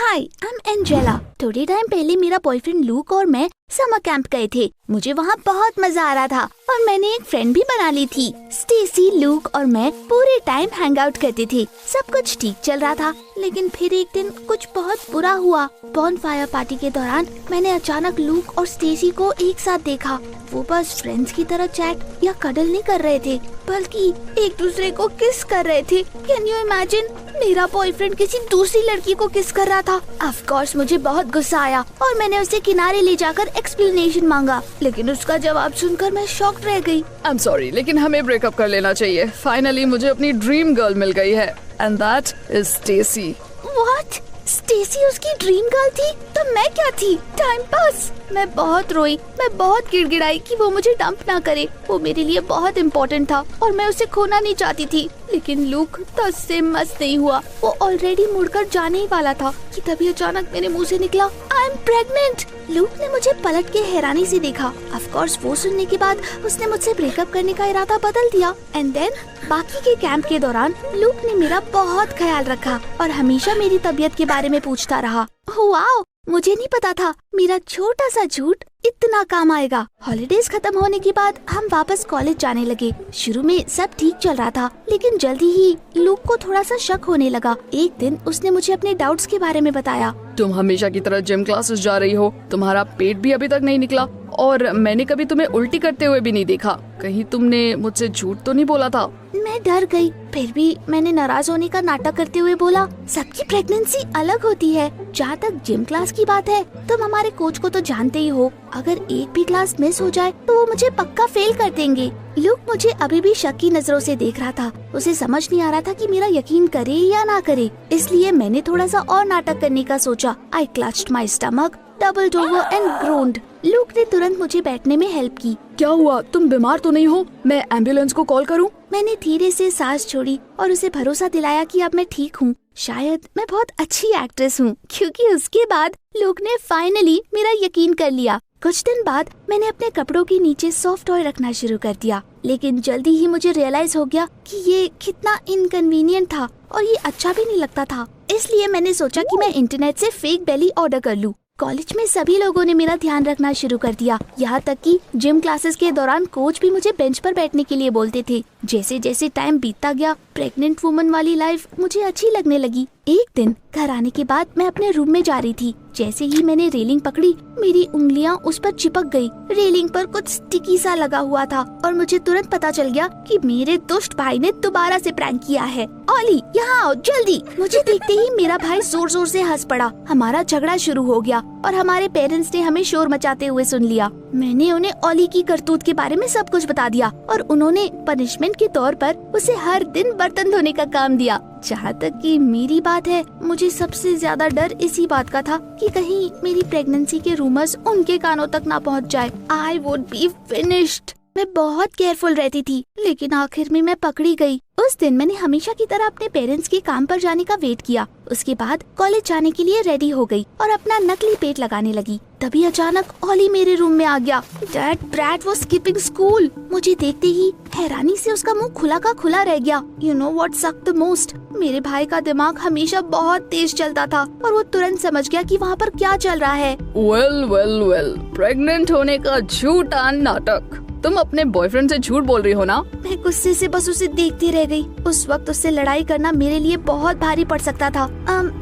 Hi, I am Angela. थोड़े time पहले मेरा बॉयफ्रेंड लूक और मैं समर कैंप गए थे। मुझे वहाँ बहुत मजा आ रहा था और मैंने एक फ्रेंड भी बना ली थी। स्टेसी, लूक और मैं पूरे टाइम हैंग आउट करते थे। सब कुछ ठीक चल रहा था, लेकिन फिर एक दिन कुछ बहुत बुरा हुआ। बॉनफायर पार्टी के दौरान मैंने अचानक लूक और स्टेसी को एक साथ देखा। वो बस फ्रेंड्स की तरह चैट या कडल नहीं कर रहे थे, बल्कि एक दूसरे को किस कर रहे थे। Can you imagine? मेरा बॉयफ्रेंड किसी दूसरी लड़की को किस कर रहा था। ऑफ कोर्स मुझे बहुत गुस्सा आया और मैंने उसे किनारे ले जाकर एक्सप्लेनेशन मांगा, लेकिन उसका जवाब सुनकर मैं शॉक्ड रह गई। आई एम सॉरी, लेकिन हमें ब्रेकअप कर लेना चाहिए। फाइनली मुझे अपनी ड्रीम गर्ल मिल गई है and that is Stacy. What? Stacy उसकी ड्रीम गर्ल थी तो मैं क्या थी? Time pass. मैं बहुत रोई, मैं बहुत गिड़गिड़ाई कि वो मुझे डंप ना करे। वो मेरे लिए बहुत इम्पोर्टेंट था और मैं उसे खोना नहीं चाहती थी। लेकिन लूक 10 से मस्त नहीं हुआ। वो ऑलरेडी मुड़कर जाने ही वाला था कि तभी अचानक मेरे मुंह से निकला, आई एम प्रेग्नेंट। लूक ने मुझे पलट के हैरानी से देखा। ऑफ कोर्स वो सुनने के बाद उसने मुझसे ब्रेकअप करने का इरादा बदल दिया। एंड देन बाकी के कैंप के दौरान लूक ने मेरा बहुत ख्याल रखा और हमेशा मेरी तबीयत के बारे में पूछता रहा। वाओ, मुझे नहीं पता था मेरा छोटा सा झूठ इतना काम आएगा। हॉलिडेज खत्म होने के बाद हम वापस कॉलेज जाने लगे। शुरू में सब ठीक चल रहा था, लेकिन जल्दी ही लूक को थोड़ा सा शक होने लगा। एक दिन उसने मुझे अपने डाउट्स के बारे में बताया। तुम हमेशा की तरह जिम क्लासेस जा रही हो, तुम्हारा पेट भी अभी तक नहीं निकला और मैंने कभी तुम्हें उल्टी करते हुए भी नहीं देखा। कहीं तुमने मुझसे झूठ तो नहीं बोला था? मैं डर गई, फिर भी मैंने नाराज होने का नाटक करते हुए बोला, सबकी प्रेगनेंसी अलग होती है। जहाँ तक जिम क्लास की बात है, तुम हमारे कोच को तो जानते ही हो। अगर एक भी क्लास मिस हो जाए तो वो मुझे पक्का फेल कर देंगे। लूक मुझे अभी भी शक की नजरों से देख रहा था। उसे समझ नहीं आ रहा था कि मेरा यकीन करे या ना करे, इसलिए मैंने थोड़ा सा और नाटक करने का सोचा। I clutched my stomach, doubled over and groaned. Luke ने तुरंत मुझे बैठने में हेल्प की। क्या हुआ? तुम बीमार तो नहीं हो? मैं एम्बुलेंस को कॉल करूं? मैंने धीरे से सांस छोड़ी और उसे भरोसा दिलाया कि अब मैं ठीक हूँ। शायद मैं बहुत अच्छी एक्ट्रेस हूँ, क्योंकि उसके बाद लूक ने फाइनली मेरा यकीन कर लिया। कुछ दिन बाद मैंने अपने कपड़ों के नीचे सॉफ्ट टॉय रखना शुरू कर दिया, लेकिन जल्दी ही मुझे रियलाइज हो गया कि ये कितना इनकन्वीनियंट था और ये अच्छा भी नहीं लगता था। इसलिए मैंने सोचा कि मैं इंटरनेट से फेक बेली ऑर्डर कर लूं। कॉलेज में सभी लोगों ने मेरा ध्यान रखना शुरू कर दिया, यहाँ तक कि जिम क्लासेस के दौरान कोच भी मुझे बेंच पर बैठने के लिए बोलते थे। जैसे जैसे टाइम बीतता गया, प्रेग्नेंट वुमन वाली लाइफ मुझे अच्छी लगने लगी। एक दिन घर आने के बाद मैं अपने रूम में जा रही थी। जैसे ही मैंने रेलिंग पकड़ी, मेरी उंगलियां उस पर चिपक गई। रेलिंग पर कुछ स्टिकी सा लगा हुआ था और मुझे तुरंत पता चल गया कि मेरे दुष्ट भाई ने दोबारा से प्रैंक किया है। ओली, यहाँ आओ जल्दी। मुझे देखते ही मेरा भाई जोर जोर से हंस पड़ा। हमारा झगड़ा शुरू हो गया और हमारे पेरेंट्स ने हमें शोर मचाते हुए सुन लिया। मैंने उन्हें ओली की करतूत के बारे में सब कुछ बता दिया और उन्होंने पनिशमेंट के तौर पर उसे हर दिन बर्तन धोने का काम दिया। जहाँ तक कि मेरी बात है, मुझे सबसे ज्यादा डर इसी बात का था कि कहीं मेरी प्रेगनेंसी के रूमर्स उनके कानों तक ना पहुँच जाए। I would be finished. मैं बहुत केयरफुल रहती थी, लेकिन आखिर में मैं पकड़ी गई। उस दिन मैंने हमेशा की तरह अपने पेरेंट्स के काम पर जाने का वेट किया। उसके बाद कॉलेज जाने के लिए रेडी हो गई और अपना नकली पेट लगाने लगी। तभी अचानक ओली मेरे रूम में आ गया। That brat was skipping school. मुझे देखते ही हैरानी से उसका मुंह खुला का खुला रह गया। You know what suck the most? मेरे भाई का दिमाग हमेशा बहुत तेज चलता था और वो तुरंत समझ गया कि वहाँ पर क्या चल रहा है। वेल, प्रेग्नेंट होने का झूठा नाटक। तुम अपने बॉयफ्रेंड से झूठ बोल रही हो ना? मैं गुस्से से बस उसे देखती रह गई। उस वक्त उससे लड़ाई करना मेरे लिए बहुत भारी पड़ सकता था।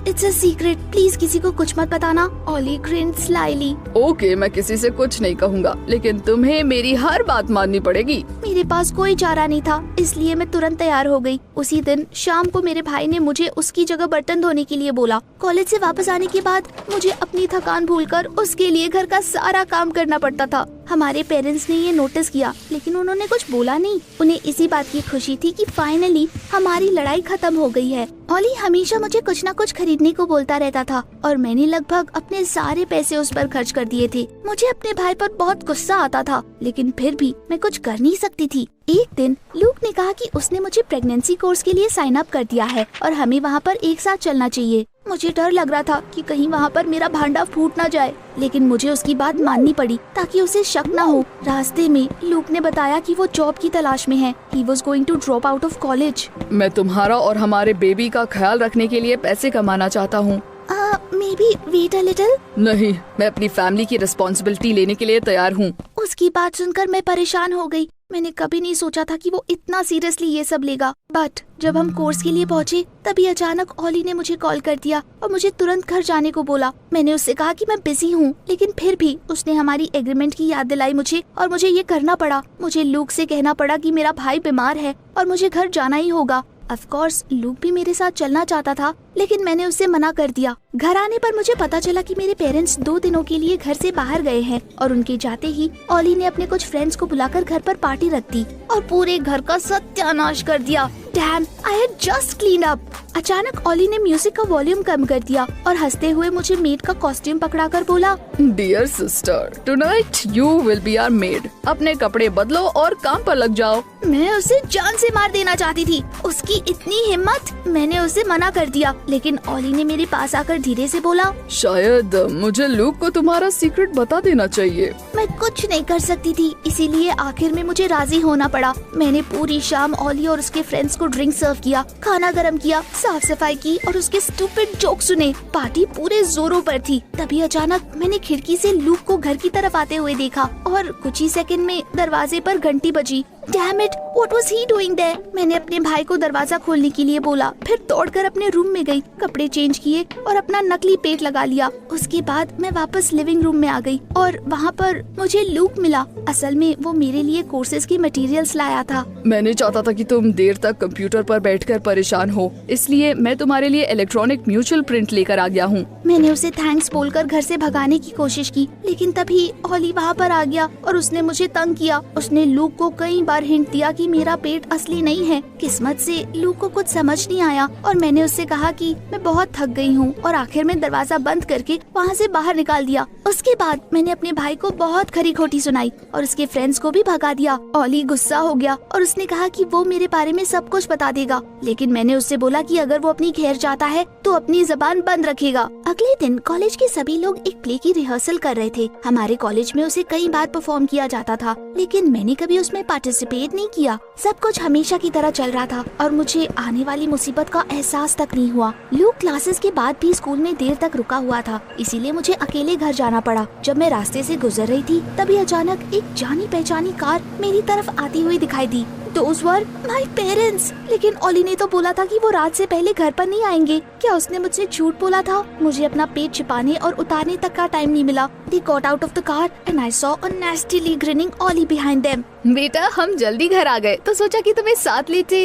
इट्स अ सीक्रेट, प्लीज किसी को कुछ मत बताना। ओली ग्रिन्ड स्लाइली। ओके, मैं किसी से कुछ नहीं कहूँगा, लेकिन तुम्हें मेरी हर बात माननी पड़ेगी। मेरे पास कोई चारा नहीं था, इसलिए मैं तुरंत तैयार हो गई। उसी दिन शाम को मेरे भाई ने मुझे उसकी जगह बर्तन धोने के लिए बोला। कॉलेज से वापस आने के बाद मुझे अपनी थकान भूलकर उसके लिए घर का सारा काम करना पड़ता था। हमारे पेरेंट्स ने ये नोटिस किया, लेकिन उन्होंने कुछ बोला नहीं। उन्हें इसी बात की खुशी थी कि फाइनली हमारी लड़ाई खत्म हो गई है। ओली हमेशा मुझे कुछ न कुछ खरीदने को बोलता रहता था और मैंने लगभग अपने सारे पैसे उस पर खर्च कर दिए थे। मुझे अपने भाई पर बहुत गुस्सा आता था, लेकिन फिर भी मैं कुछ कर नहीं सकती थी। एक दिन लूक ने कहा कि उसने मुझे प्रेगनेंसी कोर्स के लिए साइन अप कर दिया है और हमें वहाँ पर एक साथ चलना चाहिए। मुझे डर लग रहा था कि कहीं वहाँ पर मेरा भांडा फूट ना जाए, लेकिन मुझे उसकी बात माननी पड़ी ताकि उसे शक न हो। रास्ते में लूक ने बताया कि वो जॉब की तलाश में है। He was going to drop out of college। मैं तुम्हारा और हमारे बेबी का ख्याल रखने के लिए पैसे कमाना चाहता हूँ। Maybe wait a little. नहीं, मैं अपनी फैमिली की रिस्पॉन्सिबिलिटी लेने के लिए तैयार हूँ। उसकी बात सुनकर मैं परेशान हो गई। मैंने कभी नहीं सोचा था कि वो इतना सीरियसली ये सब लेगा। बट जब हम कोर्स के लिए पहुँचे तभी अचानक ओली ने मुझे कॉल कर दिया और मुझे तुरंत घर जाने को बोला। मैंने उससे कहा कि मैं बिजी हूँ, लेकिन फिर भी उसने हमारी एग्रीमेंट की याद दिलाई मुझे और मुझे ये करना पड़ा। मुझे लूक से कहना पड़ा कि मेरा भाई बीमार है और मुझे घर जाना ही होगा। ऑफ कोर्स लूक भी मेरे साथ चलना चाहता था, लेकिन मैंने उससे मना कर दिया। घर आने पर मुझे पता चला कि मेरे पेरेंट्स 2 दिनों के लिए घर से बाहर गए हैं और उनके जाते ही ओली ने अपने कुछ फ्रेंड्स को बुलाकर घर पर पार्टी रख दी और पूरे घर का सत्यानाश कर दिया। Dam, I had just clean up. अचानक ओली ने म्यूजिक का वॉल्यूम कम कर दिया और हंसते हुए मुझे मेड का कॉस्ट्यूम पकड़ाकर बोला, dear sister, tonight you will be our maid. अपने कपड़े बदलो और काम पर लग जाओ। मैं उसे जान से मार देना चाहती थी, उसकी इतनी हिम्मत। मैंने उसे मना कर दिया, लेकिन ओली ने मेरे पास आकर धीरे से बोला, शायद मुझे लूक को तुम्हारा सीक्रेट बता देना चाहिए। मैं कुछ नहीं कर सकती थी, इसीलिए आखिर में मुझे राजी होना पड़ा। मैंने पूरी शाम ओली और उसके फ्रेंड्स को ड्रिंक सर्व किया, खाना गरम किया, साफ सफाई की और उसके स्टूपिड जोक सुने। पार्टी पूरे जोरों पर थी। तभी अचानक मैंने खिड़की से लूक को घर की तरफ आते हुए देखा और कुछ ही सेकंड में दरवाजे पर घंटी बजी। Damn it, what was he doing there? मैंने अपने भाई को दरवाजा खोलने के लिए बोला, फिर दौड़कर अपने रूम में गई, कपड़े चेंज किए और अपना नकली पेट लगा लिया। उसके बाद मैं वापस लिविंग रूम में आ गई और वहाँ पर मुझे लूक मिला। असल में वो मेरे लिए कोर्सेज की मटेरियल्स लाया था। मैंने चाहता था कि तुम देर तक कंप्यूटर पर बैठकर परेशान हो, इसलिए मैं तुम्हारे लिए इलेक्ट्रॉनिक म्यूचुअल प्रिंट लेकर आ गया हूँ। मैंने उसे थैंक्स बोलकर घर से भगाने की कोशिश की, लेकिन तभी ओली वहाँ पर आ गया और उसने मुझे तंग किया। उसने लूक को कई बार हिंट दिया कि मेरा पेट असली नहीं है। किस्मत से लूक को कुछ समझ नहीं आया और मैंने उससे कहा कि मैं बहुत थक गई हूँ और आखिर में दरवाजा बंद करके वहाँ से बाहर निकाल दिया। उसके बाद मैंने अपने भाई को बहुत खरी खोटी सुनाई और उसके फ्रेंड्स को भी भगा दिया। ओली गुस्सा हो गया और उसने कहा कि वो मेरे बारे में सब कुछ बता देगा, लेकिन मैंने उससे बोला कि अगर वो अपनी खैर चाहता है तो अपनी जबान बंद रखेगा। अगले दिन कॉलेज के सभी लोग एक प्ले की रिहर्सल कर रहे थे। हमारे कॉलेज में उसे कई बार परफॉर्म किया जाता था, लेकिन मैंने कभी उसमें पार्टिसिपेट नहीं किया। सब कुछ हमेशा की तरह चल रहा था और मुझे आने वाली मुसीबत का एहसास तक नहीं हुआ। लूक क्लासेस के बाद भी स्कूल में देर तक रुका हुआ था, इसीलिए मुझे अकेले घर जाना पड़ा। जब मैं रास्ते से गुजर रही थी तभी अचानक एक जानी पहचानी कार मेरी तरफ आती हुई दिखाई दी। Those were my parents। लेकिन ओली ने तो बोला था कि वो रात से पहले घर पर नहीं आएंगे। क्या उसने मुझसे झूठ बोला था? मुझे अपना पेट छिपाने और उतारने तक का टाइम नहीं मिला। They got out of the car and I saw a nastily grinning Ollie behind them। बेटा, हम जल्दी घर आ गए तो सोचा कि तुम्हें साथ लेते।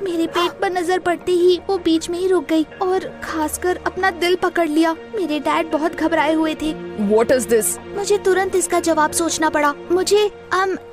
मेरे पेट पर नजर पड़ते ही वो बीच में ही रुक गई और खासकर अपना दिल पकड़ लिया। मेरे डैड बहुत घबराए हुए थे। What is this? मुझे तुरंत इसका जवाब सोचना पड़ा। मुझे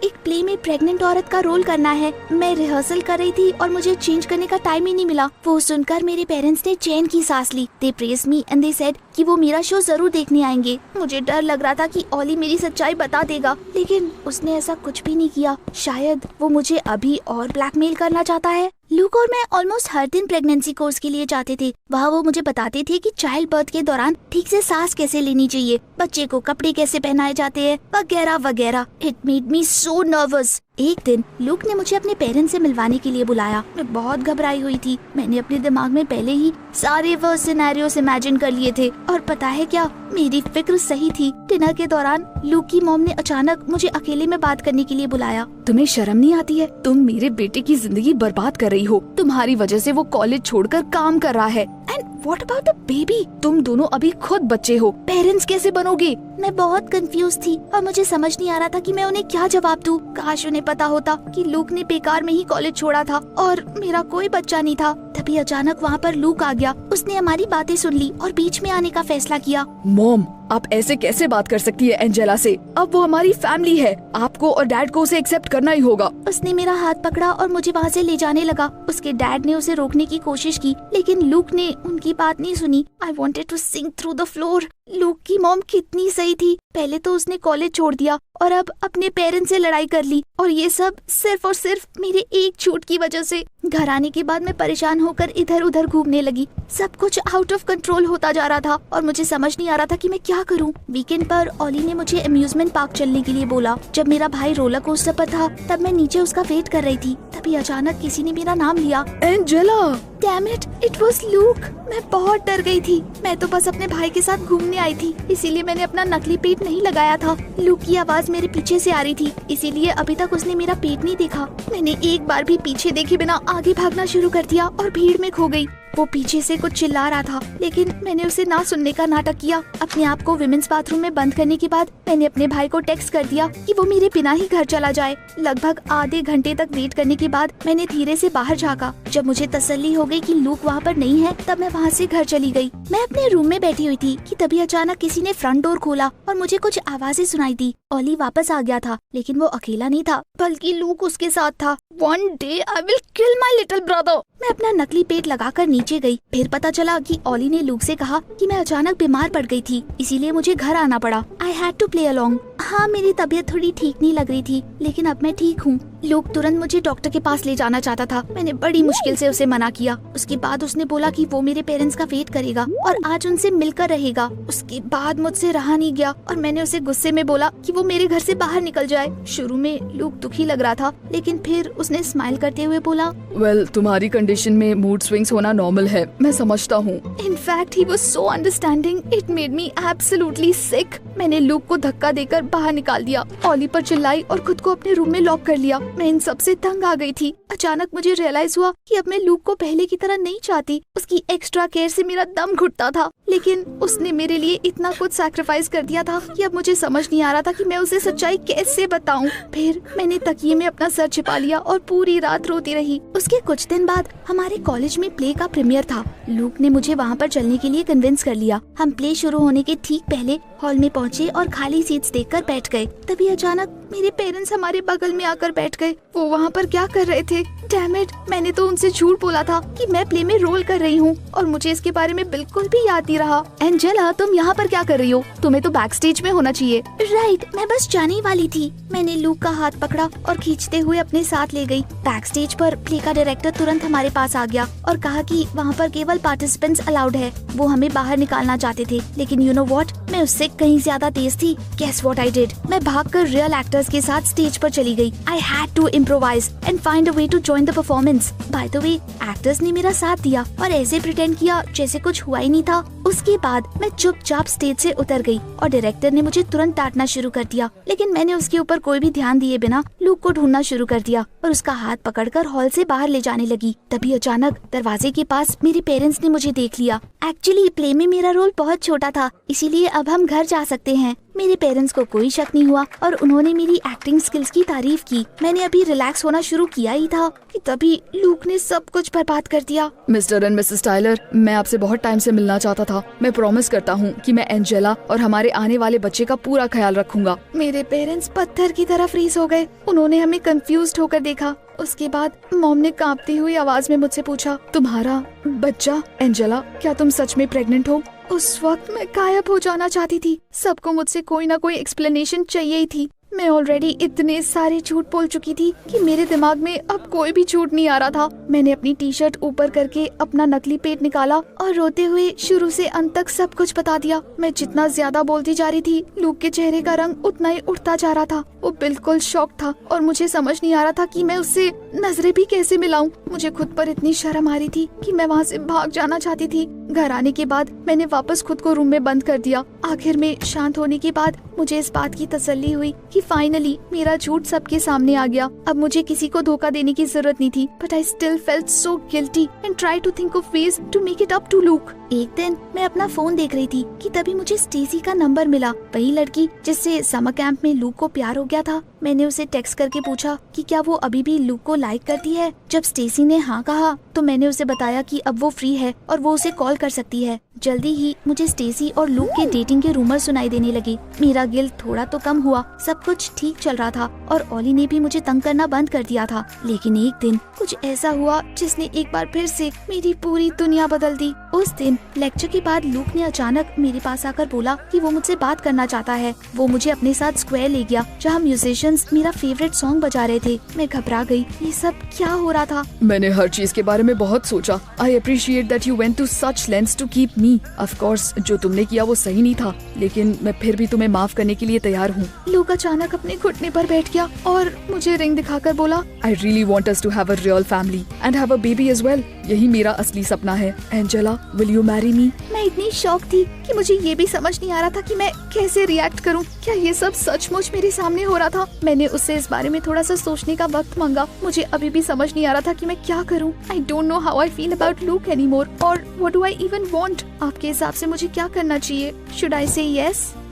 एक प्ले में प्रेग्नेंट औरत का रोल करना है। मैं रिहर्सल कर रही थी और मुझे चेंज करने का टाइम ही नहीं मिला। वो सुनकर मेरे पेरेंट्स ने चैन की सांस ली। They praised me and they said कि वो मेरा शो जरूर देखने आएंगे। मुझे डर लग रहा था कि ओली मेरी सच्चाई बता देगा, लेकिन उसने ऐसा कुछ भी नहीं किया। शायद वो मुझे अभी और ब्लैकमेल करना चाहता है। लूक और मैं ऑलमोस्ट हर दिन प्रेगनेंसी कोर्स के लिए जाते थे। वहाँ वो मुझे बताते थे कि चाइल्ड बर्थ के दौरान ठीक से सांस कैसे लेनी चाहिए, बच्चे को कपड़े कैसे पहनाए जाते हैं, वगैरह वगैरह। It made me so nervous. एक दिन लूक ने मुझे अपने पेरेंट्स से मिलवाने के लिए बुलाया। मैं बहुत घबराई हुई थी। मैंने अपने दिमाग में पहले ही सारे वो सिनेरियोस इमेजिन कर लिए थे और पता है क्या, मेरी फिक्र सही थी। डिनर के दौरान लूक की मॉम ने अचानक मुझे अकेले में बात करने के लिए बुलाया। तुम्हें शर्म नहीं आती है? तुम मेरे बेटे की जिंदगी बर्बाद कर रही हो। तुम्हारी वजह से वो कॉलेज छोड़कर काम कर रहा है। And what about the baby? तुम दोनों अभी खुद बच्चे हो, पेरेंट्स कैसे बनोगे? मैं बहुत कंफ्यूज थी और मुझे समझ नहीं आ रहा था कि मैं उन्हें क्या जवाब दूं। काश उन्हें पता होता कि लूक ने बेकार में ही कॉलेज छोड़ा था और मेरा कोई बच्चा नहीं था। तभी अचानक वहाँ पर लूक आ गया। उसने हमारी बातें सुन ली और बीच में आने का फैसला किया। मॉम, आप ऐसे कैसे बात कर सकती है एंजेला से? अब वो हमारी फैमिली है। आपको और डैड को उसे एक्सेप्ट करना ही होगा। उसने मेरा हाथ पकड़ा और मुझे वहाँ से ले जाने लगा। उसके डैड ने उसे रोकने की कोशिश की, लेकिन लूक ने उनकी बात नहीं सुनी। I wanted to sink through the floor। Look की मॉम कितनी सही थी। पहले तो उसने कॉलेज छोड़ दिया और अब अपने पेरेंट्स से लड़ाई कर ली, और ये सब सिर्फ और सिर्फ मेरे एक झूठ की वजह से। घर आने के बाद मैं परेशान होकर इधर उधर घूमने लगी। सब कुछ आउट ऑफ कंट्रोल होता जा रहा था और मुझे समझ नहीं आ रहा था कि मैं क्या करूं। वीकेंड पर ओली ने मुझे अम्यूजमेंट पार्क चलने के लिए बोला। जब मेरा भाई रोलर कोस्टर पर था तब मैं नीचे उसका वेट कर रही थी। तभी अचानक किसी ने मेरा नाम लिया। Angela! Damn it was look. मैं बहुत डर गई थी। मैं तो बस अपने भाई के साथ घूमने आई थी, इसीलिए मैंने अपना नकली पेट नहीं लगाया था। लूक की आवाज मेरे पीछे से आ रही थी, इसीलिए अभी तक उसने मेरा पेट नहीं देखा। मैंने एक बार भी पीछे देखे बिना आगे भागना शुरू कर दिया और भीड़ में खो गई। वो पीछे से कुछ चिल्ला रहा था, लेकिन मैंने उसे ना सुनने का नाटक किया। अपने आप को विमेंस बाथरूम में बंद करने के बाद मैंने अपने भाई को टेक्स्ट कर दिया कि वो मेरे बिना ही घर चला जाए। लगभग आधे घंटे तक वेट करने के बाद मैंने धीरे से बाहर झाँका। जब मुझे तसल्ली हो गई कि लूक वहाँ पर नहीं है, तब मैं वहाँ से घर चली गई। मैं अपने रूम में बैठी हुई थी कि तभी अचानक किसी ने फ्रंट डोर खोला और मुझे कुछ आवाजें सुनाई दी। ओली वापस आ गया था, लेकिन वो अकेला नहीं था, बल्कि लूक उसके साथ था। One day I will kill my little brother। मैं अपना नकली पेट लगाकर नीचे गई। फिर पता चला कि ओली ने लूक से कहा कि मैं अचानक बीमार पड़ गई थी, इसीलिए मुझे घर आना पड़ा। I had to play along। हाँ, मेरी तबीयत थोड़ी ठीक नहीं लग रही थी, लेकिन अब मैं ठीक हूँ। लूक तुरंत मुझे डॉक्टर के पास ले जाना चाहता था। मैंने बड़ी मुश्किल से उसे मना किया। उसके बाद उसने बोला कि वो मेरे पेरेंट्स का वेट करेगा और आज उनसे मिलकर रहेगा। उसके बाद मुझसे रहा नहीं गया और मैंने उसे गुस्से में बोला कि वो मेरे घर से बाहर निकल जाए। शुरू में लूक दुखी लग रहा था, लेकिन फिर उसने स्माइल करते हुए बोला, वेल, तुम्हारी कंडीशन में मूड स्विंग्स होना नॉर्मल है, मैं समझता हूँ। In fact he was so understanding, it made me absolutely sick. मैंने लूक को धक्का देकर बाहर निकाल दिया, ओली पर चिल्लाई और खुद को अपने रूम में लॉक कर लिया। मैं इन सब से तंग आ गई थी। अचानक मुझे रियलाइज हुआ कि अब मैं लूक को पहले की तरह नहीं चाहती। उसकी एक्स्ट्रा केयर से मेरा दम घुटता था, लेकिन उसने मेरे लिए इतना कुछ सैक्रिफाइस कर दिया था कि अब मुझे समझ नहीं आ रहा था कि मैं उसे सच्चाई कैसे बताऊं। फिर मैंने तकिए में अपना सर छिपा लिया और पूरी रात रोती रही। उसके कुछ दिन बाद हमारे कॉलेज में प्ले का प्रीमियर था। लूक ने मुझे वहाँ पर चलने के लिए कन्विंस कर लिया। हम प्ले शुरू होने के ठीक पहले हॉल में पहुँचे और खाली सीट्स देखकर बैठ गए। तभी अचानक मेरे पेरेंट्स हमारे बगल में आकर बैठ गए। वो वहाँ पर क्या कर रहे थे? डैम इट, मैंने तो उनसे झूठ बोला था कि मैं प्ले में रोल कर रही हूँ और मुझे इसके बारे में बिल्कुल भी याद नहीं रहा। एंजेला, तुम यहाँ पर क्या कर रही हो? तुम्हें तो बैक स्टेज में होना चाहिए। राइट, मैं बस जाने वाली थी। मैंने लूक का हाथ पकड़ा और खींचते हुए अपने साथ ले गई। बैक स्टेज पर प्ले का डायरेक्टर तुरंत हमारे पास आ गया और कहा कि वहाँ पर केवल पार्टिसिपेंट्स अलाउड है। वो हमें बाहर निकालना चाहते थे, लेकिन यू नो व्हाट, मैं उससे कहीं ज्यादा तेज थी। Guess what I did? मैं भागकर रियल एक्टर्स के साथ स्टेज पर चली गई। I had to improvise and find a way to join the performance. By the way, actors ने मेरा साथ दिया और ऐसे प्रिटेंड किया जैसे कुछ हुआ ही नहीं था। उसके बाद मैं चुपचाप स्टेज से उतर गई और डायरेक्टर ने मुझे तुरंत डांटना शुरू कर दिया, लेकिन मैंने उसके ऊपर कोई भी ध्यान दिए बिना लूक को ढूंढना शुरू कर दिया और उसका हाथ पकड़कर हॉल से बाहर ले जाने लगी। तभी अचानक दरवाजे के पास मेरे पेरेंट्स ने मुझे देख लिया। एक्चुअली प्ले में मेरा रोल बहुत छोटा था, इसीलिए अब हम घर जा सकते हैं। मेरे पेरेंट्स को कोई शक नहीं हुआ और उन्होंने मेरी एक्टिंग स्किल्स की तारीफ की। मैंने अभी रिलैक्स होना शुरू किया ही था कि तभी लूक ने सब कुछ बर्बाद कर दिया। मिस्टर एंड मिसेस टायलर, मैं आपसे बहुत टाइम से मिलना चाहता था। मैं प्रॉमिस करता हूँ कि मैं एंजेला और हमारे आने वाले बच्चे का पूरा ख्याल रखूंगा। मेरे पेरेंट्स पत्थर की तरह फ्रीज हो गए। उन्होंने हमें कंफ्यूज्ड होकर देखा। उसके बाद मॉम ने कांपती हुई आवाज में मुझसे पूछा, तुम्हारा बच्चा? एंजेला, क्या तुम सच में प्रेग्नेंट हो? उस वक्त मैं गायब हो जाना चाहती थी। सबको मुझसे कोई ना कोई एक्सप्लेनेशन चाहिए ही थी। मैं ऑलरेडी इतने सारे झूठ बोल चुकी थी कि मेरे दिमाग में अब कोई भी झूठ नहीं आ रहा था। मैंने अपनी टी शर्ट ऊपर करके अपना नकली पेट निकाला और रोते हुए शुरू से अंत तक सब कुछ बता दिया। मैं जितना ज्यादा बोलती जा रही थी, लूक के चेहरे का रंग उतना ही उठता जा रहा था। वो बिल्कुल शॉक था और मुझे समझ नहीं आ रहा था कि मैं उससे नजरें भी कैसे मिलाऊं। मुझे खुद पर इतनी शर्म आ रही थी कि मैं वहाँ से भाग जाना चाहती थी। घर आने के बाद मैंने वापस खुद को रूम में बंद कर दिया। आखिर में शांत होने के बाद मुझे इस बात की तसल्ली हुई कि फाइनली मेरा झूठ सबके सामने आ गया। अब मुझे किसी को धोखा देने की जरूरत नहीं थी। But I still felt so guilty and try to think of ways to make it up to look. एक दिन मैं अपना फोन देख रही थी कि तभी मुझे स्टेसी का नंबर मिला, वही लड़की जिससे समर कैंप में लूक को प्यार हो गया था। मैंने उसे टेक्स्ट करके पूछा कि क्या वो अभी भी लूक को लाइक करती है। जब स्टेसी ने हाँ कहा तो मैंने उसे बताया कि अब वो फ्री है और वो उसे कॉल कर सकती है। जल्दी ही मुझे स्टेसी और लूक के डेटिंग के रूमर सुनाई देने लगे। मेरा गिल्ट थोड़ा तो कम हुआ। सब कुछ ठीक चल रहा था और ओली ने भी मुझे तंग करना बंद कर दिया था। लेकिन एक दिन कुछ ऐसा हुआ जिसने एक बार फिर से मेरी पूरी दुनिया बदल दी। उस दिन लेक्चर के बाद लूक ने अचानक मेरे पास आकर बोला कि वो मुझसे बात करना चाहता है। वो मुझे अपने साथ स्क्वायर ले गया जहाँ म्यूजिशियंस मेरा फेवरेट सॉन्ग बजा रहे थे। मैं घबरा गई। ये सब क्या हो रहा था? मैंने हर चीज के बारे में बहुत सोचा। I appreciate that you went to such lengths to keep Amy, of course जो तुमने किया वो सही नहीं था, लेकिन मैं फिर भी तुम्हें माफ करने के लिए तैयार हूँ। लुक अचानक अपने घुटने पर बैठ गया और मुझे रिंग दिखाकर बोला, I really want us to have a real family and have a baby as well. यही मेरा असली सपना है। Angela, will you marry me? मैं इतनी शॉक थी कि मुझे ये भी समझ नहीं आ रहा था कि मैं कैसे रिएक्ट करूं। क्या ये सब सचमुच मेरे सामने हो रहा था? मैंने उससे इस बारे में थोड़ा सा सोचने का वक्त मांगा। मुझे अभी भी समझ नहीं आ रहा था कि मैं क्या करूं। I don't know how I feel about Luke anymore और what do I even want? आपके हिसाब से मुझे क्या करना चाहिए? Should I say yes?